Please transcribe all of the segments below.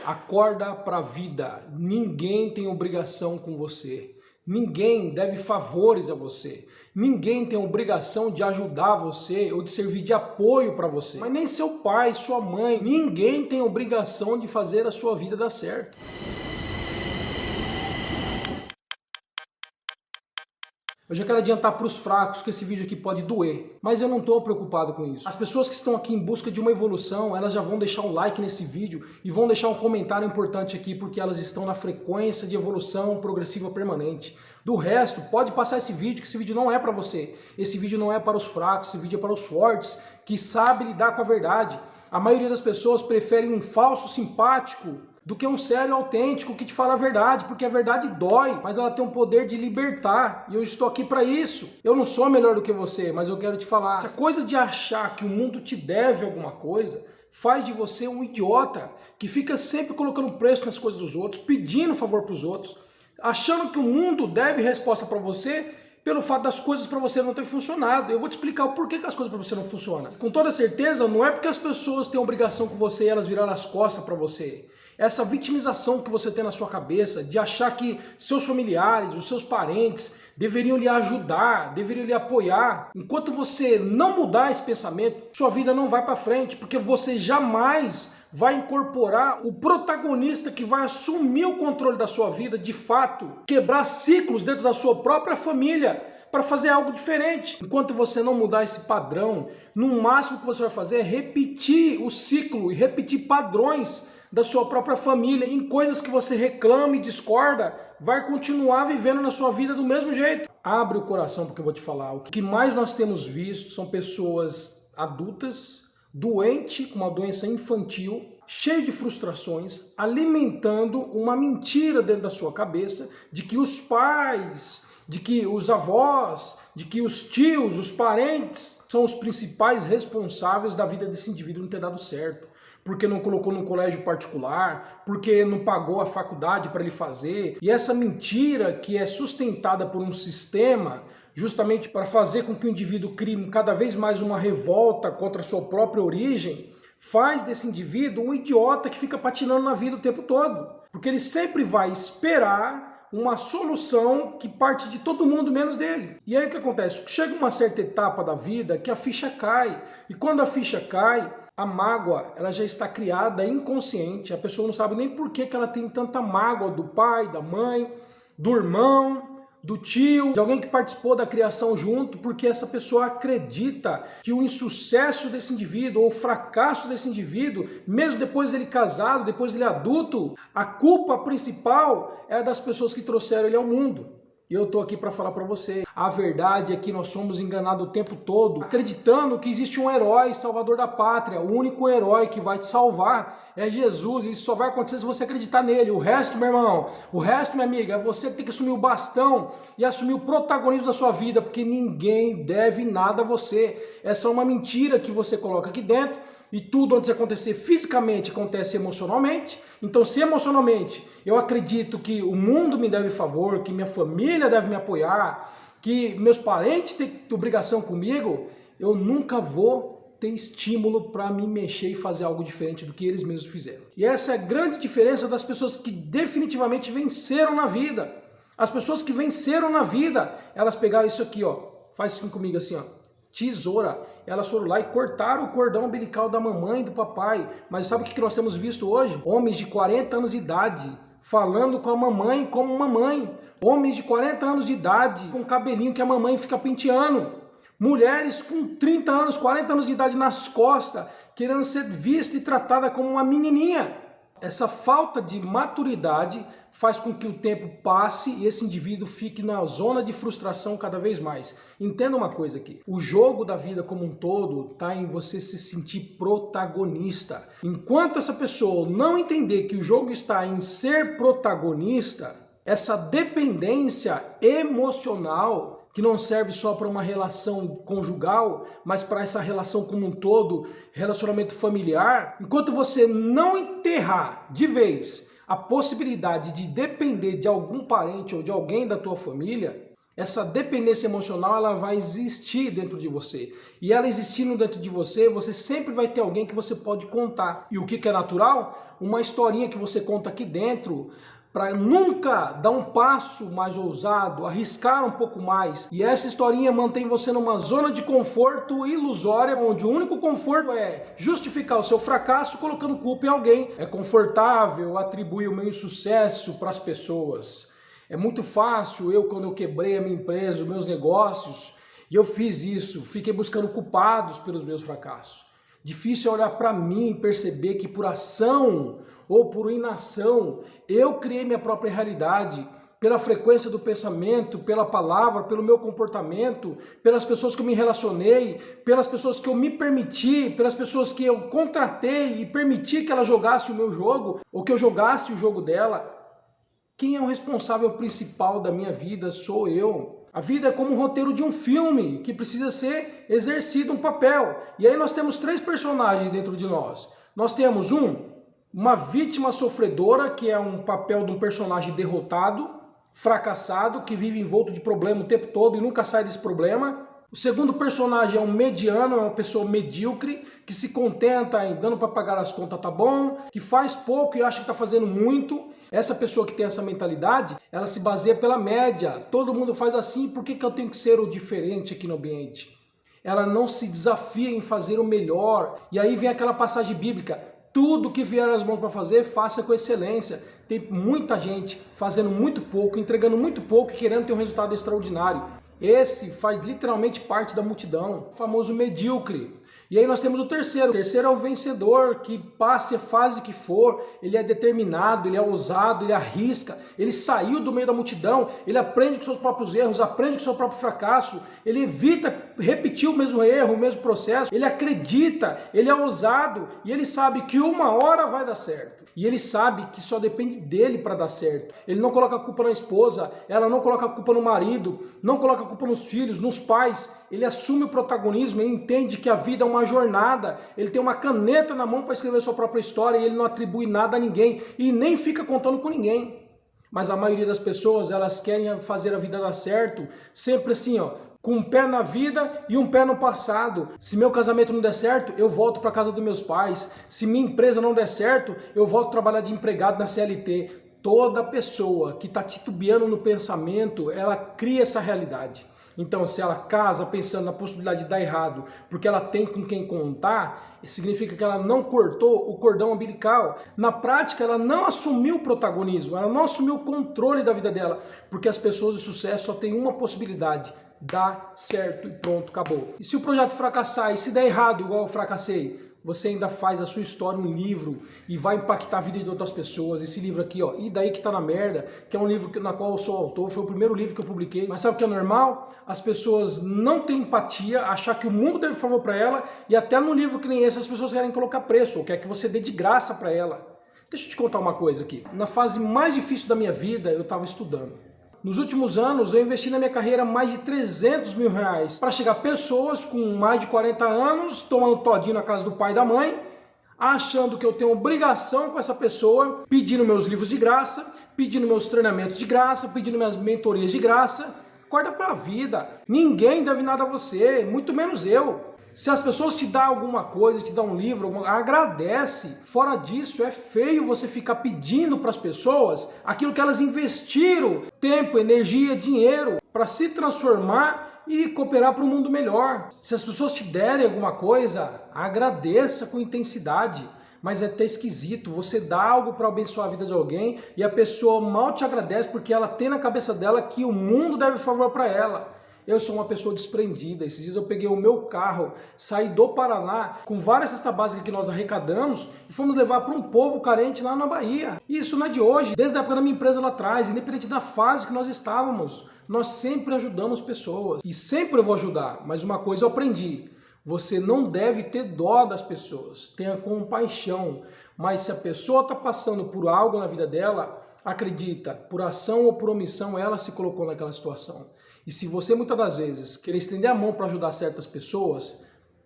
Acorda para a vida. Ninguém tem obrigação com você. Ninguém deve favores a você. Ninguém tem obrigação de ajudar você ou de servir de apoio para você. Mas nem seu pai, sua mãe. Ninguém tem obrigação de fazer a sua vida dar certo. Eu já quero adiantar para os fracos que esse vídeo aqui pode doer, mas eu não estou preocupado com isso. As pessoas que estão aqui em busca de uma evolução, elas já vão deixar um like nesse vídeo e vão deixar um comentário importante aqui porque elas estão na frequência de evolução progressiva permanente. Do resto, pode passar esse vídeo, que esse vídeo não é para você. Esse vídeo não é para os fracos, esse vídeo é para os fortes, que sabem lidar com a verdade. A maioria das pessoas preferem um falso simpático do que um sério autêntico que te fala a verdade, porque a verdade dói, mas ela tem o poder de libertar, e eu estou aqui para isso. Eu não sou melhor do que você, mas eu quero te falar, essa coisa de achar que o mundo te deve alguma coisa, faz de você um idiota, que fica sempre colocando preço nas coisas dos outros, pedindo favor para os outros, achando que o mundo deve resposta para você, pelo fato das coisas para você não ter funcionado. Eu vou te explicar o porquê que as coisas para você não funcionam. Com toda certeza, não é porque as pessoas têm obrigação com você e elas viraram as costas para você. Essa vitimização que você tem na sua cabeça de achar que seus familiares, os seus parentes deveriam lhe ajudar, deveriam lhe apoiar. Enquanto você não mudar esse pensamento, sua vida não vai para frente, porque você jamais vai incorporar o protagonista que vai assumir o controle da sua vida de fato, quebrar ciclos dentro da sua própria família para fazer algo diferente. Enquanto você não mudar esse padrão, no máximo que você vai fazer é repetir o ciclo e repetir padrões da sua própria família, em coisas que você reclama e discorda, vai continuar vivendo na sua vida do mesmo jeito. Abre o coração porque eu vou te falar. O que mais nós temos visto são pessoas adultas, doentes, com uma doença infantil, cheio de frustrações, alimentando uma mentira dentro da sua cabeça de que os pais, de que os avós, de que os tios, os parentes são os principais responsáveis da vida desse indivíduo não ter dado certo. Porque não colocou num colégio particular, porque não pagou a faculdade para ele fazer. E essa mentira que é sustentada por um sistema justamente para fazer com que o indivíduo crie cada vez mais uma revolta contra a sua própria origem, faz desse indivíduo um idiota que fica patinando na vida o tempo todo. Porque ele sempre vai esperar uma solução que parte de todo mundo menos dele. E aí o que acontece? Chega uma certa etapa da vida que a ficha cai. E quando a ficha cai, a mágoa ela já está criada inconsciente, a pessoa não sabe nem por que ela tem tanta mágoa do pai, da mãe, do irmão, do tio, de alguém que participou da criação junto, porque essa pessoa acredita que o insucesso desse indivíduo ou o fracasso desse indivíduo, mesmo depois dele casado, depois dele adulto, a culpa principal é das pessoas que trouxeram ele ao mundo. E eu estou aqui para falar para você, a verdade é que nós somos enganados o tempo todo, acreditando que existe um herói salvador da pátria, o único herói que vai te salvar é Jesus, e isso só vai acontecer se você acreditar nele. O resto, meu irmão, o resto, minha amiga, é você que tem que assumir o bastão e assumir o protagonismo da sua vida, porque ninguém deve nada a você. Essa é uma mentira que você coloca aqui dentro, e tudo antes de acontecer fisicamente acontece emocionalmente. Então, se emocionalmente eu acredito que o mundo me deve favor, que minha família deve me apoiar, que meus parentes têm obrigação comigo, eu nunca vou ter estímulo para me mexer e fazer algo diferente do que eles mesmos fizeram. E essa é a grande diferença das pessoas que definitivamente venceram na vida. As pessoas que venceram na vida, elas pegaram isso aqui, ó, faz isso comigo assim, ó, tesoura. Elas foram lá e cortaram o cordão umbilical da mamãe e do papai. Mas sabe o que nós temos visto hoje? Homens de 40 anos de idade falando com a mamãe como mamãe. Homens de 40 anos de idade com cabelinho que a mamãe fica penteando. Mulheres com 30 anos, 40 anos de idade nas costas, querendo ser vista e tratada como uma menininha. Essa falta de maturidade faz com que o tempo passe e esse indivíduo fique na zona de frustração cada vez mais. Entenda uma coisa aqui, o jogo da vida como um todo está em você se sentir protagonista. Enquanto essa pessoa não entender que o jogo está em ser protagonista, essa dependência emocional que não serve só para uma relação conjugal, mas para essa relação como um todo, relacionamento familiar, enquanto você não enterrar de vez a possibilidade de depender de algum parente ou de alguém da tua família, Essa dependência emocional, ela vai existir dentro de você. E ela existindo dentro de você, você sempre vai ter alguém que você pode contar. E o que é natural? Uma historinha que você conta aqui dentro, para nunca dar um passo mais ousado, arriscar um pouco mais. E essa historinha mantém você numa zona de conforto ilusória, onde o único conforto é justificar o seu fracasso colocando culpa em alguém. É confortável atribuir o meu insucesso para as pessoas. É muito fácil, quando eu quebrei a minha empresa, os meus negócios, e eu fiz isso, fiquei buscando culpados pelos meus fracassos. Difícil é olhar para mim e perceber que por ação ou por inação, eu criei minha própria realidade, pela frequência do pensamento, pela palavra, pelo meu comportamento, pelas pessoas que eu me relacionei, pelas pessoas que eu me permiti, pelas pessoas que eu contratei e permiti que ela jogasse o meu jogo, ou que eu jogasse o jogo dela. Quem é o responsável principal da minha vida? Sou eu. A vida é como um roteiro de um filme que precisa ser exercido um papel. E aí nós temos 3 personagens dentro de nós. Nós temos uma vítima sofredora, que é um papel de um personagem derrotado, fracassado, que vive envolto de problema o tempo todo e nunca sai desse problema. O segundo personagem é um mediano, é uma pessoa medíocre, que se contenta em dando para pagar as contas tá bom, que faz pouco e acha que está fazendo muito. Essa pessoa que tem essa mentalidade, ela se baseia pela média. Todo mundo faz assim, por que eu tenho que ser o diferente aqui no ambiente? Ela não se desafia em fazer o melhor. E aí vem aquela passagem bíblica, tudo que vier às mãos para fazer, faça com excelência. Tem muita gente fazendo muito pouco, entregando muito pouco e querendo ter um resultado extraordinário. Esse faz literalmente parte da multidão, o famoso medíocre. E aí nós temos o terceiro. O terceiro é o vencedor, que passe a fase que for, ele é determinado, ele é ousado, ele arrisca, ele saiu do meio da multidão, ele aprende com seus próprios erros, aprende com seu próprio fracasso, ele evita repetir o mesmo erro, o mesmo processo, ele acredita, ele é ousado e ele sabe que uma hora vai dar certo. E ele sabe que só depende dele para dar certo. Ele não coloca a culpa na esposa, ela não coloca a culpa no marido, não coloca a culpa nos filhos, nos pais. Ele assume o protagonismo, ele entende que a vida é uma jornada. Ele tem uma caneta na mão para escrever sua própria história e ele não atribui nada a ninguém e nem fica contando com ninguém. Mas a maioria das pessoas, elas querem fazer a vida dar certo, sempre assim, com um pé na vida e um pé no passado. Se meu casamento não der certo, eu volto para a casa dos meus pais. Se minha empresa não der certo, eu volto a trabalhar de empregado na CLT. Toda pessoa que está titubeando no pensamento, ela cria essa realidade. Então, se ela casa pensando na possibilidade de dar errado, porque ela tem com quem contar, significa que ela não cortou o cordão umbilical. Na prática, ela não assumiu o protagonismo, ela não assumiu o controle da vida dela, porque as pessoas de sucesso só têm uma possibilidade: dá certo e pronto, acabou. E se o projeto fracassar e se der errado igual eu fracassei, você ainda faz a sua história um livro e vai impactar a vida de outras pessoas. Esse livro aqui, E Daí Que Tá Na Merda, que é um livro na qual eu sou autor, foi o primeiro livro que eu publiquei. Mas sabe o que é normal? As pessoas não têm empatia, achar que o mundo deve favor para ela, e até no livro que nem esse as pessoas querem colocar preço, ou quer que você dê de graça para ela. Deixa eu te contar uma coisa aqui. Na fase mais difícil da minha vida, eu estava estudando. Nos últimos anos, eu investi na minha carreira mais de 300 mil reais para chegar pessoas com mais de 40 anos, tomando todinho na casa do pai e da mãe, achando que eu tenho obrigação com essa pessoa, pedindo meus livros de graça, pedindo meus treinamentos de graça, pedindo minhas mentorias de graça. Acorda pra vida. Ninguém deve nada a você, muito menos eu. Se as pessoas te dão alguma coisa, te dão um livro, agradece. Fora disso, é feio você ficar pedindo para as pessoas aquilo que elas investiram tempo, energia, dinheiro para se transformar e cooperar para um mundo melhor. Se as pessoas te derem alguma coisa, agradeça com intensidade. Mas é até esquisito, você dá algo para abençoar a vida de alguém e a pessoa mal te agradece porque ela tem na cabeça dela que o mundo deve favor para ela. Eu sou uma pessoa desprendida. Esses dias eu peguei o meu carro, saí do Paraná com várias cestas básicas que nós arrecadamos e fomos levar para um povo carente lá na Bahia. E isso não é de hoje, desde a época da minha empresa lá atrás, independente da fase que nós estávamos, nós sempre ajudamos pessoas. E sempre eu vou ajudar, mas uma coisa eu aprendi: você não deve ter dó das pessoas, tenha compaixão. Mas se a pessoa está passando por algo na vida dela, acredita, por ação ou por omissão, ela se colocou naquela situação. E se você muitas das vezes querer estender a mão para ajudar certas pessoas,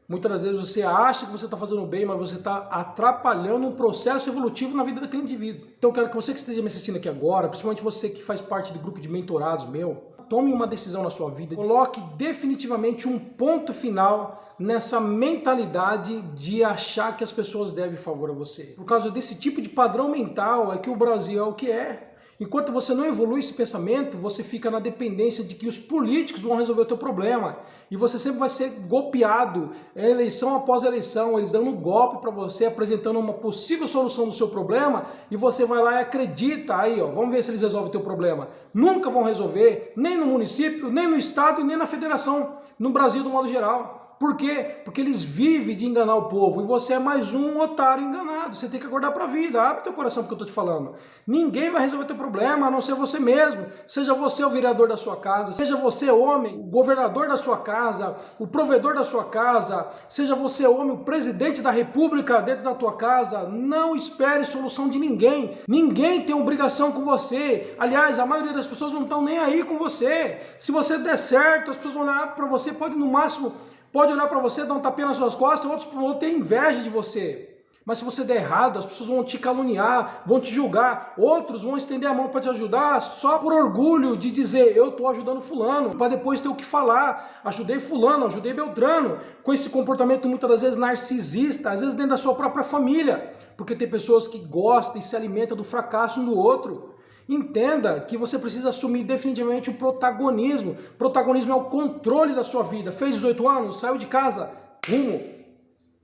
muitas das vezes você acha que você está fazendo bem, mas você está atrapalhando um processo evolutivo na vida daquele indivíduo. Então eu quero que você que esteja me assistindo aqui agora, principalmente você que faz parte do grupo de mentorados meu, tome uma decisão na sua vida. Coloque definitivamente um ponto final nessa mentalidade de achar que as pessoas devem favor a você. Por causa desse tipo de padrão mental é que o Brasil é o que é. Enquanto você não evolui esse pensamento, você fica na dependência de que os políticos vão resolver o teu problema. E você sempre vai ser golpeado, eleição após eleição, eles dando um golpe para você, apresentando uma possível solução do seu problema, e você vai lá e acredita, aí ó, vamos ver se eles resolvem o teu problema. Nunca vão resolver, nem no município, nem no estado, nem na federação, no Brasil do modo geral. Por quê? Porque eles vivem de enganar o povo e você é mais um otário enganado. Você tem que acordar para a vida. Abre teu coração porque eu estou te falando. Ninguém vai resolver teu problema a não ser você mesmo. Seja você o vereador da sua casa, seja você homem, o governador da sua casa, o provedor da sua casa, seja você homem, o presidente da república dentro da tua casa. Não espere solução de ninguém. Ninguém tem obrigação com você. Aliás, a maioria das pessoas não estão nem aí com você. Se você der certo, as pessoas vão olhar para você, pode no máximo... Pode olhar para você, dar um tapinha nas suas costas, outros vão ter inveja de você. Mas se você der errado, as pessoas vão te caluniar, vão te julgar. Outros vão estender a mão para te ajudar só por orgulho de dizer, eu estou ajudando fulano, para depois ter o que falar. Ajudei fulano, ajudei Beltrano. Com esse comportamento muitas das vezes narcisista, às vezes dentro da sua própria família. Porque tem pessoas que gostam e se alimentam do fracasso um do outro. Entenda que você precisa assumir definitivamente o protagonismo. Protagonismo é o controle da sua vida. Fez 18 anos, saiu de casa, rumo,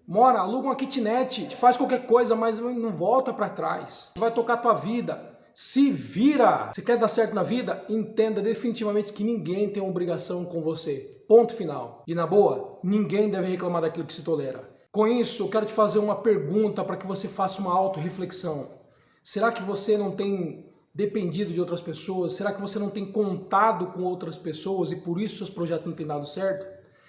mora, aluga uma kitnet, faz qualquer coisa, mas não volta para trás. Vai tocar a tua vida. Se vira. Se quer dar certo na vida, entenda definitivamente que ninguém tem obrigação com você. Ponto final. E na boa, ninguém deve reclamar daquilo que se tolera. Com isso, eu quero te fazer uma pergunta para que você faça uma autorreflexão. Será que você não tem dependido de outras pessoas? Será que você não tem contado com outras pessoas e por isso seus projetos não têm dado certo?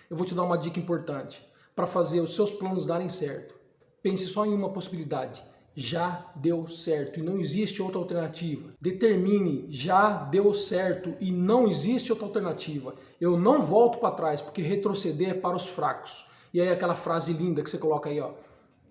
Eu vou te dar uma dica importante para fazer os seus planos darem certo. Pense só em uma possibilidade. Já deu certo e não existe outra alternativa. Determine, já deu certo e não existe outra alternativa. Eu não volto para trás, porque retroceder é para os fracos. E aí aquela frase linda que você coloca aí, ó.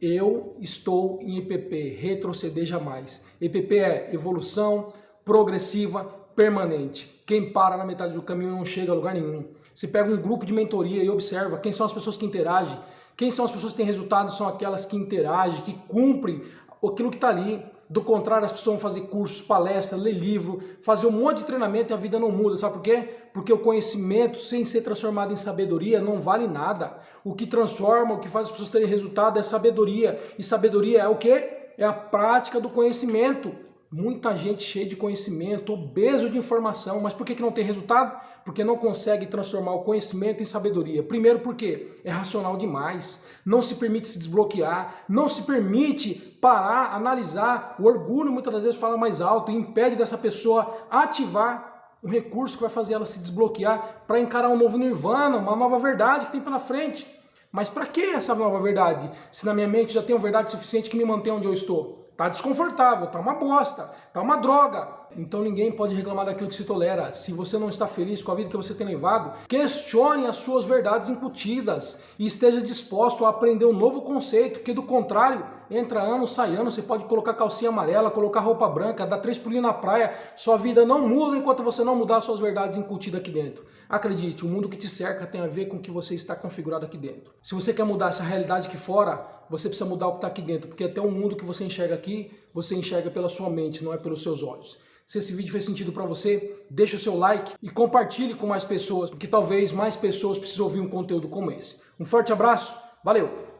Eu estou em EPP, retroceder jamais. EPP é evolução progressiva permanente. Quem para na metade do caminho não chega a lugar nenhum. Você pega um grupo de mentoria e observa quem são as pessoas que interagem. Quem são as pessoas que têm resultado? São aquelas que interagem, que cumprem aquilo que está ali. Do contrário, as pessoas vão fazer cursos, palestras, ler livro, fazer um monte de treinamento e a vida não muda. Sabe por quê? Porque o conhecimento, sem ser transformado em sabedoria, não vale nada. O que transforma, o que faz as pessoas terem resultado é sabedoria. E sabedoria é o quê? É a prática do conhecimento. Muita gente cheia de conhecimento, obeso de informação, mas por que não tem resultado? Porque não consegue transformar o conhecimento em sabedoria. Primeiro porque é racional demais, não se permite se desbloquear, não se permite parar, analisar. O orgulho muitas das vezes fala mais alto e impede dessa pessoa ativar um recurso que vai fazer ela se desbloquear para encarar um novo nirvana, uma nova verdade que tem pela frente. Mas para que essa nova verdade? Se na minha mente já tem uma verdade suficiente que me mantém onde eu estou? Tá desconfortável, tá uma bosta, tá uma droga. Então ninguém pode reclamar daquilo que se tolera. Se você não está feliz com a vida que você tem levado, questione as suas verdades incutidas e esteja disposto a aprender um novo conceito, porque do contrário, entra ano, sai ano, você pode colocar calcinha amarela, colocar roupa branca, dar 3 pulinhos na praia, sua vida não muda enquanto você não mudar suas verdades incutidas aqui dentro. Acredite, o mundo que te cerca tem a ver com o que você está configurado aqui dentro. Se você quer mudar essa realidade aqui fora, você precisa mudar o que está aqui dentro, porque até o mundo que você enxerga aqui, você enxerga pela sua mente, não é pelos seus olhos. Se esse vídeo fez sentido para você, deixa o seu like e compartilhe com mais pessoas, porque talvez mais pessoas precisam ouvir um conteúdo como esse. Um forte abraço, valeu!